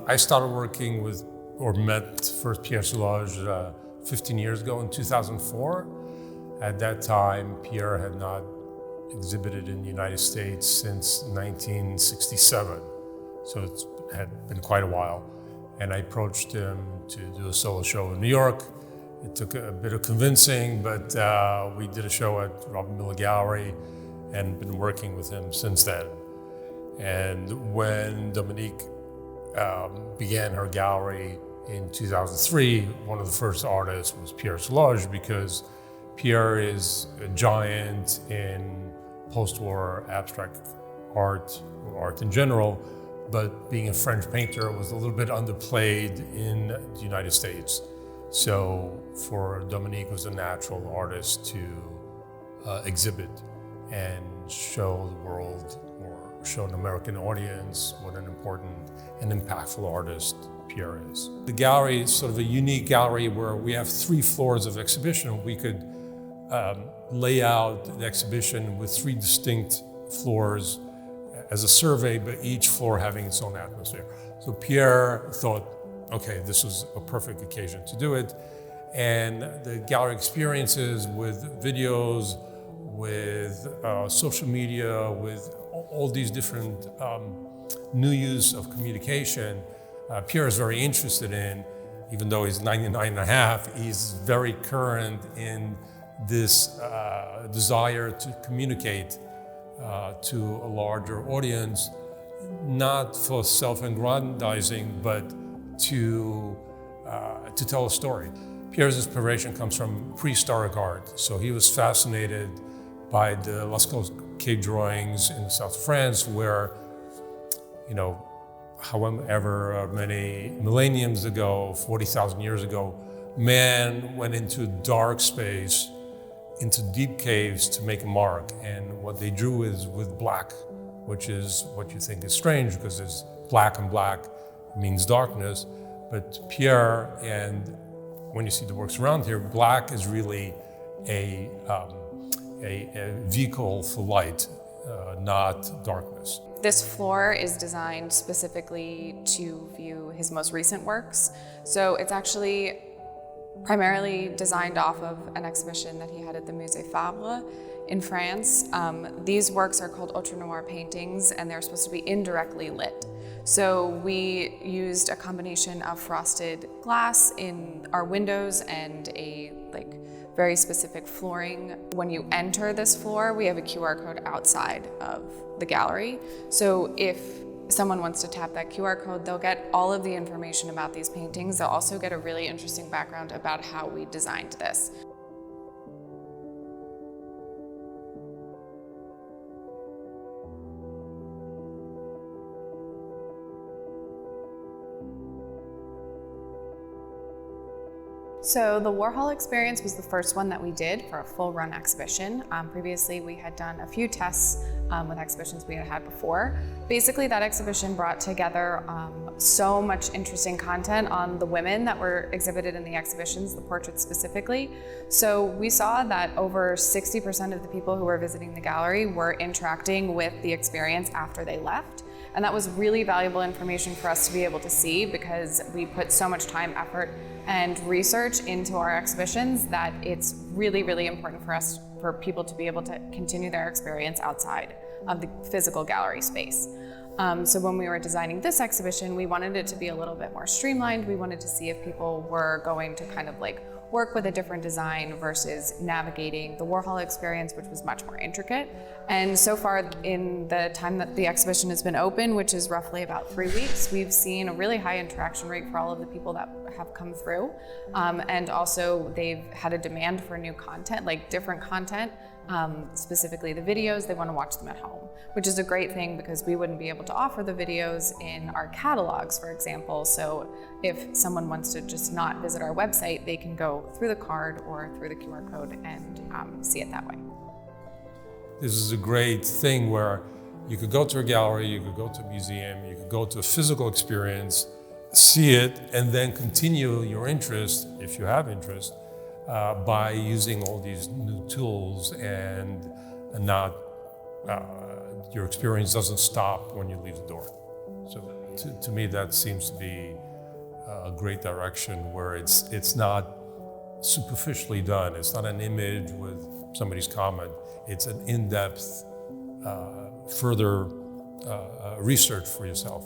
I started working with, or met first Pierre Soulages 15 years ago in 2004. At that time, Pierre had not exhibited in the United States since 1967. So it had been quite a while. And I approached him to do a solo show in New York. It took a bit of convincing, but we did a show at Robert Miller Gallery and been working with him since then. And when Dominique began her gallery in 2003, one of the first artists was Pierre Soulages, because Pierre is a giant in post-war abstract art, or art in general, but being a French painter was a little bit underplayed in the United States. So for Dominique, it was a natural artist to exhibit and show the world, or show an American audience, what an important and impactful artist Pierre is. The gallery is sort of a unique gallery where we have 3 floors of exhibition. We could lay out the exhibition with 3 distinct floors as a survey, but each floor having its own atmosphere. So Pierre thought, okay, this was a perfect occasion to do it. And the gallery experiences with videos, with social media, with all these different new use of communication, Pierre is very interested in. Even though he's 99 and a half, he's very current in this desire to communicate to a larger audience, not for self-aggrandizing, but to tell a story. Pierre's inspiration comes from prehistoric art. So he was fascinated by the Lascaux cave drawings in the south of France, where, you know, however many millenniums ago, 40,000 years ago, man went into dark space, into deep caves to make a mark. And what they drew is with black, which is what you think is strange, because it's black and black means darkness. But Pierre, and when you see the works around here, black is really a vehicle for light, not darkness. This floor is designed specifically to view his most recent works. So it's actually primarily designed off of an exhibition that he had at the Musée Fabre in France. These works are called Outre Noir paintings, and they're supposed to be indirectly lit. So we used a combination of frosted glass in our windows and a very specific flooring. When you enter this floor, we have a QR code outside of the gallery. So if someone wants to tap that QR code, they'll get all of the information about these paintings. They'll also get a really interesting background about how we designed this. So the Warhol experience was the first one that we did for a full run exhibition. Previously, we had done a few tests with exhibitions we had had before. Basically, that exhibition brought together so much interesting content on the women that were exhibited in the exhibitions, the portraits specifically. So we saw that over 60% of the people who were visiting the gallery were interacting with the experience after they left. And that was really valuable information for us to be able to see, because we put so much time, effort, and research into our exhibitions that it's really, really important for people to be able to continue their experience outside of the physical gallery space. So when we were designing this exhibition, we wanted it to be a little bit more streamlined. We wanted to see if people were going to kind of work with a different design versus navigating the Warhol experience, which was much more intricate. And so far, in the time that the exhibition has been open, which is roughly about 3 weeks, we've seen a really high interaction rate for all of the people that have come through. And also they've had a demand for new content, different content, specifically the videos. They want to watch them at home, which is a great thing, because we wouldn't be able to offer the videos in our catalogs, for example. So if someone wants to just not visit our website, they can go through the card or through the QR code and see it that way. This is a great thing where you could go to a gallery, you could go to a museum, you could go to a physical experience, see it, and then continue your interest, if you have interest, by using all these new tools, and not your experience doesn't stop when you leave the door. So to me, that seems to be a great direction where it's not superficially done. It's not an image with somebody's comment. It's an in-depth, further research for yourself.